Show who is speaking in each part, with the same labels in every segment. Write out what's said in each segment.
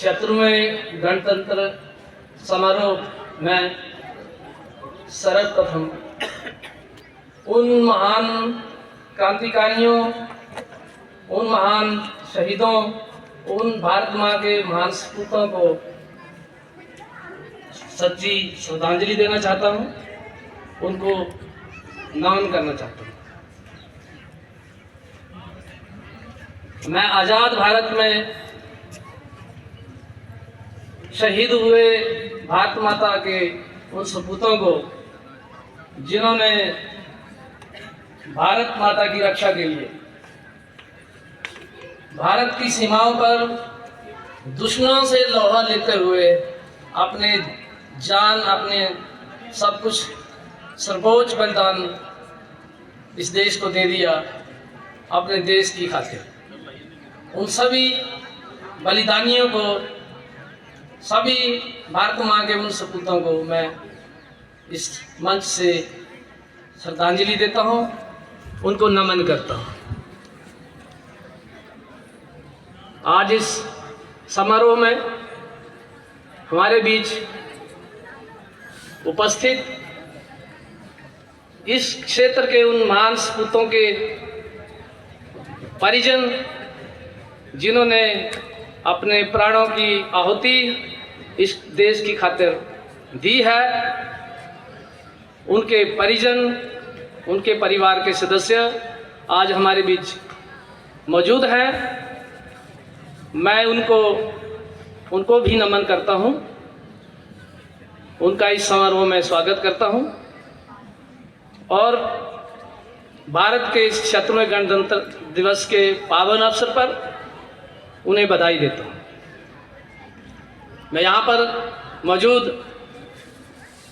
Speaker 1: 76वें गणतंत्र समारोह में सर्वप्रथम उन महान क्रांतिकारियों, उन महान शहीदों, उन भारत माँ के महान सपूतों को सच्ची श्रद्धांजलि देना चाहता हूँ, उनको नमन करना चाहता हूँ। मैं आज़ाद भारत में शहीद हुए भारत माता के उन सपूतों को, जिन्होंने भारत माता की रक्षा के लिए भारत की सीमाओं पर दुश्मनों से लोहा लेते हुए अपने जान, अपने सब कुछ सर्वोच्च बलिदान इस देश को दे दिया, अपने देश की खातिर। उन सभी बलिदानियों को, सभी भारत माँ के उन सपूतों को मैं इस मंच से श्रद्धांजलि देता हूँ, उनको नमन करता हूँ। आज इस समारोह में हमारे बीच उपस्थित इस क्षेत्र के उन महान सपूतों के परिजन, जिन्होंने अपने प्राणों की आहुति इस देश की खातिर दी है, उनके परिजन, उनके परिवार के सदस्य आज हमारे बीच मौजूद हैं। मैं उनको भी नमन करता हूं, उनका इस समारोह में स्वागत करता हूं और भारत के इस 76वें गणतंत्र दिवस के पावन अवसर पर उन्हें बधाई देता हूं। मैं यहाँ पर मौजूद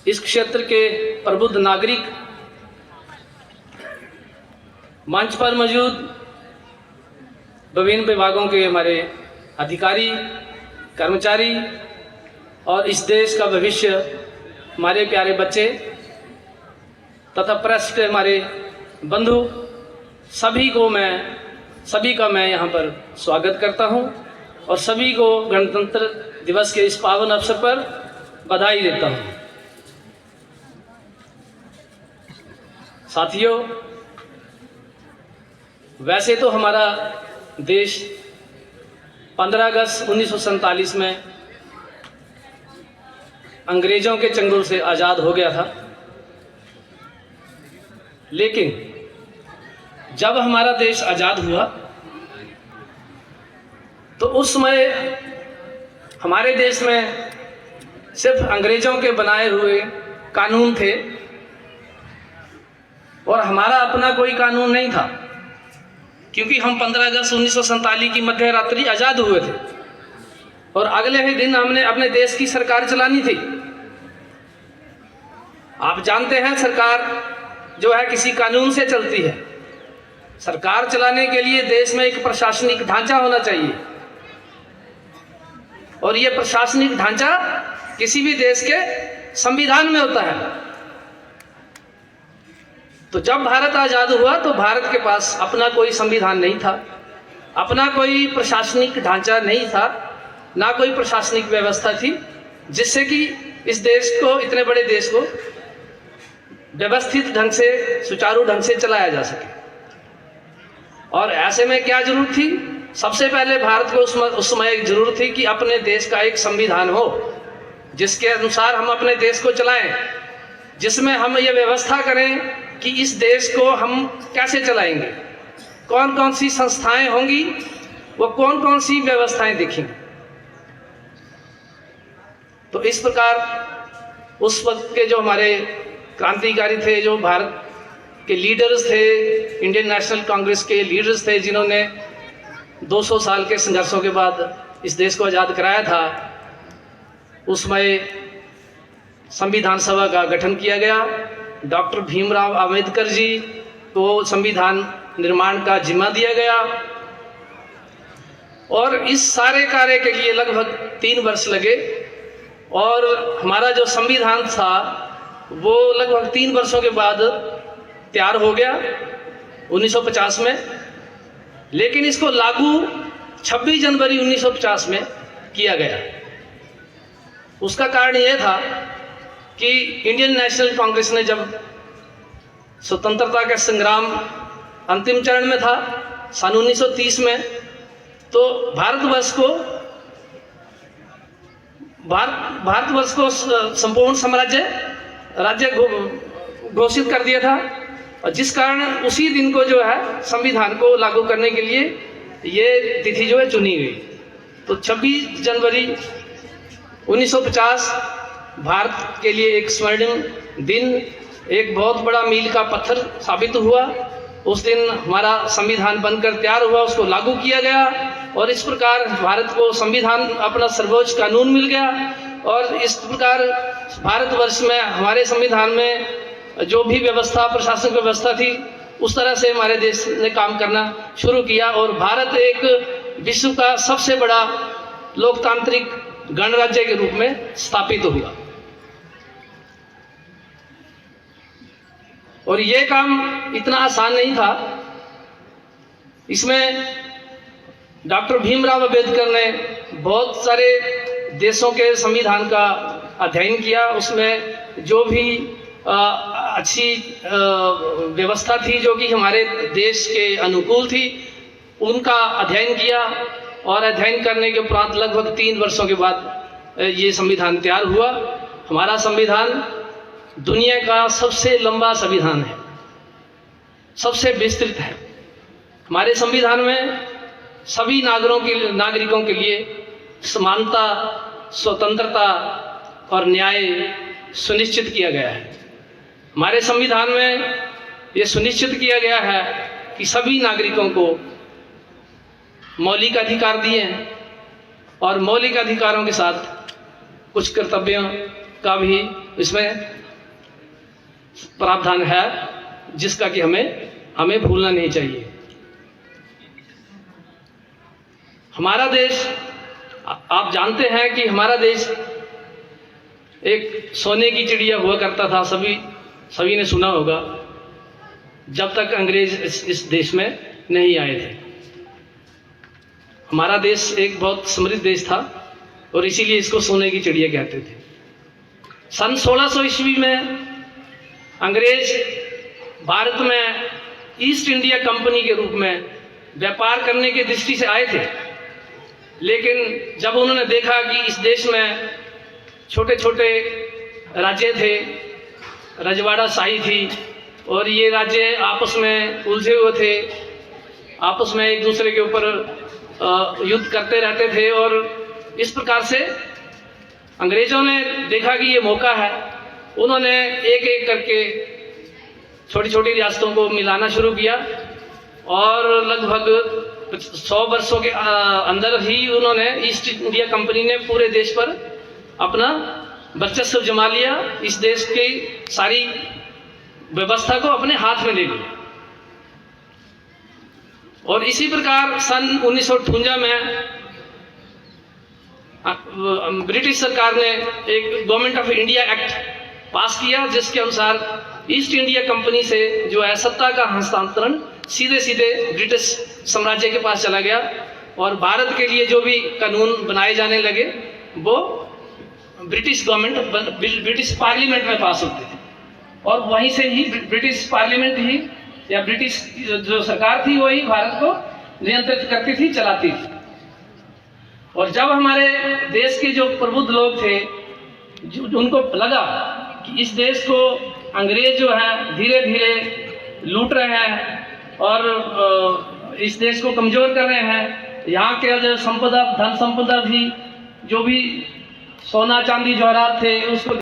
Speaker 1: इस क्षेत्र के प्रबुद्ध नागरिक, मंच पर मौजूद विभिन्न विभागों के हमारे अधिकारी, कर्मचारी और इस देश का भविष्य हमारे प्यारे बच्चे तथा प्रेस के हमारे बंधु, सभी का मैं यहाँ पर स्वागत करता हूँ और सभी को गणतंत्र दिवस के इस पावन अवसर पर बधाई देता हूँ। साथियों, वैसे तो हमारा देश 15 अगस्त 1947 में अंग्रेजों के चंगुल से आज़ाद हो गया था, लेकिन जब हमारा देश आज़ाद हुआ तो उस समय हमारे देश में सिर्फ अंग्रेजों के बनाए हुए कानून थे और हमारा अपना कोई कानून नहीं था, क्योंकि हम 15 अगस्त 1947 की मध्य रात्रि आज़ाद हुए थे और अगले ही दिन हमने अपने देश की सरकार चलानी थी। आप जानते हैं, सरकार जो है किसी कानून से चलती है। सरकार चलाने के लिए देश में एक प्रशासनिक ढांचा होना चाहिए और ये प्रशासनिक ढांचा किसी भी देश के संविधान में होता है। तो जब भारत आज़ाद हुआ तो भारत के पास अपना कोई संविधान नहीं था, अपना कोई प्रशासनिक ढांचा नहीं था, ना कोई प्रशासनिक व्यवस्था थी जिससे कि इस देश को, इतने बड़े देश को व्यवस्थित ढंग से, सुचारू ढंग से चलाया जा सके। और ऐसे में क्या जरूरत थी? सबसे पहले भारत को उस समय एक जरूरत थी कि अपने देश का एक संविधान हो जिसके अनुसार हम अपने देश को चलाएं, जिसमें हम ये व्यवस्था करें कि इस देश को हम कैसे चलाएंगे, कौन कौन सी संस्थाएं होंगी, वो कौन कौन सी व्यवस्थाएं देखेंगी। तो इस प्रकार उस वक्त के जो हमारे क्रांतिकारी थे, जो भारत के लीडर्स थे, इंडियन नेशनल कांग्रेस के लीडर्स थे, जिन्होंने 200 साल के संघर्षों के बाद इस देश को आज़ाद कराया था, उसमें संविधान सभा का गठन किया गया। डॉक्टर भीमराव अंबेडकर जी को संविधान निर्माण का जिम्मा दिया गया और इस सारे कार्य के लिए लगभग 3 वर्ष लगे और हमारा जो संविधान था वो लगभग 3 वर्षों के बाद तैयार हो गया 1950 में। लेकिन इसको लागू 26 जनवरी 1950 में किया गया। उसका कारण यह था कि इंडियन नेशनल कांग्रेस ने जब स्वतंत्रता का संग्राम अंतिम चरण में था सन 1930 में, तो भारतवर्ष को संपूर्ण राज्य घोषित कर दिया था, और जिस कारण उसी दिन को जो है संविधान को लागू करने के लिए ये तिथि जो है चुनी गई। तो 26 जनवरी 1950 भारत के लिए एक स्वर्णिम दिन, एक बहुत बड़ा मील का पत्थर साबित हुआ। उस दिन हमारा संविधान बनकर तैयार हुआ, उसको लागू किया गया, और इस प्रकार भारत को संविधान अपना सर्वोच्च कानून मिल गया। और इस प्रकार भारतवर्ष में हमारे संविधान में जो भी व्यवस्था, प्रशासनिक व्यवस्था थी, उस तरह से हमारे देश ने काम करना शुरू किया, और भारत एक विश्व का सबसे बड़ा लोकतांत्रिक गणराज्य के रूप में स्थापित हुआ। और ये काम इतना आसान नहीं था। इसमें डॉक्टर भीमराव अंबेडकर ने बहुत सारे देशों के संविधान का अध्ययन किया। उसमें जो भी अच्छी व्यवस्था थी जो कि हमारे देश के अनुकूल थी, उनका अध्ययन किया, और अध्ययन करने के उपरांत लगभग 3 वर्षों के बाद ये संविधान तैयार हुआ। हमारा संविधान दुनिया का सबसे लंबा संविधान है, सबसे विस्तृत है। हमारे संविधान में सभी नागरिकों के लिए समानता, स्वतंत्रता और न्याय सुनिश्चित किया गया है। हमारे संविधान में ये सुनिश्चित किया गया है कि सभी नागरिकों को मौलिक अधिकार दिए हैं, और मौलिक अधिकारों के साथ कुछ कर्तव्यों का भी इसमें प्रावधान है, जिसका कि हमें भूलना नहीं चाहिए। हमारा देश, आप जानते हैं कि हमारा देश एक सोने की चिड़िया हुआ करता था, सभी ने सुना होगा, जब तक अंग्रेज इस देश में नहीं आए थे। हमारा देश एक बहुत समृद्ध देश था, और इसीलिए इसको सोने की चिड़िया कहते थे। सन 1600 ईस्वी में अंग्रेज भारत में ईस्ट इंडिया कंपनी के रूप में व्यापार करने की दृष्टि से आए थे, लेकिन जब उन्होंने देखा कि इस देश में छोटे छोटे राज्य थे, रजवाड़ा शाही थी, और ये राज्य आपस में उलझे हुए थे, आपस में एक दूसरे के ऊपर युद्ध करते रहते थे, और इस प्रकार से अंग्रेजों ने देखा कि ये मौका है। उन्होंने एक एक करके छोटी छोटी रियासतों को मिलाना शुरू किया, और लगभग 100 वर्षों के अंदर ही उन्होंने ईस्ट इंडिया कंपनी ने पूरे देश पर अपना वर्चस्व जमा लिया। इस देश की सारी व्यवस्था को अपने हाथ में ले लिया। और इसी प्रकार सन 1958 में ब्रिटिश सरकार ने एक गवर्नमेंट ऑफ इंडिया एक्ट पास किया, जिसके अनुसार ईस्ट इंडिया कंपनी से जो है सत्ता का हस्तांतरण सीधे सीधे ब्रिटिश साम्राज्य के पास चला गया, और भारत के लिए जो भी कानून बनाए जाने लगे वो ब्रिटिश पार्लियामेंट में पास होते थे, और वहीं से ही ब्रिटिश पार्लियामेंट ही या ब्रिटिश जो सरकार थी वही भारत को नियंत्रित करती थी, चलाती थी। और जब हमारे देश के जो प्रबुद्ध लोग थे, उनको लगा कि इस देश को अंग्रेज जो है धीरे धीरे लूट रहे हैं और इस देश को कमज़ोर कर रहे हैं, यहाँ के जो संपदा, धन संपदा भी, जो भी सोना चांदी जवाहरात थे, उसको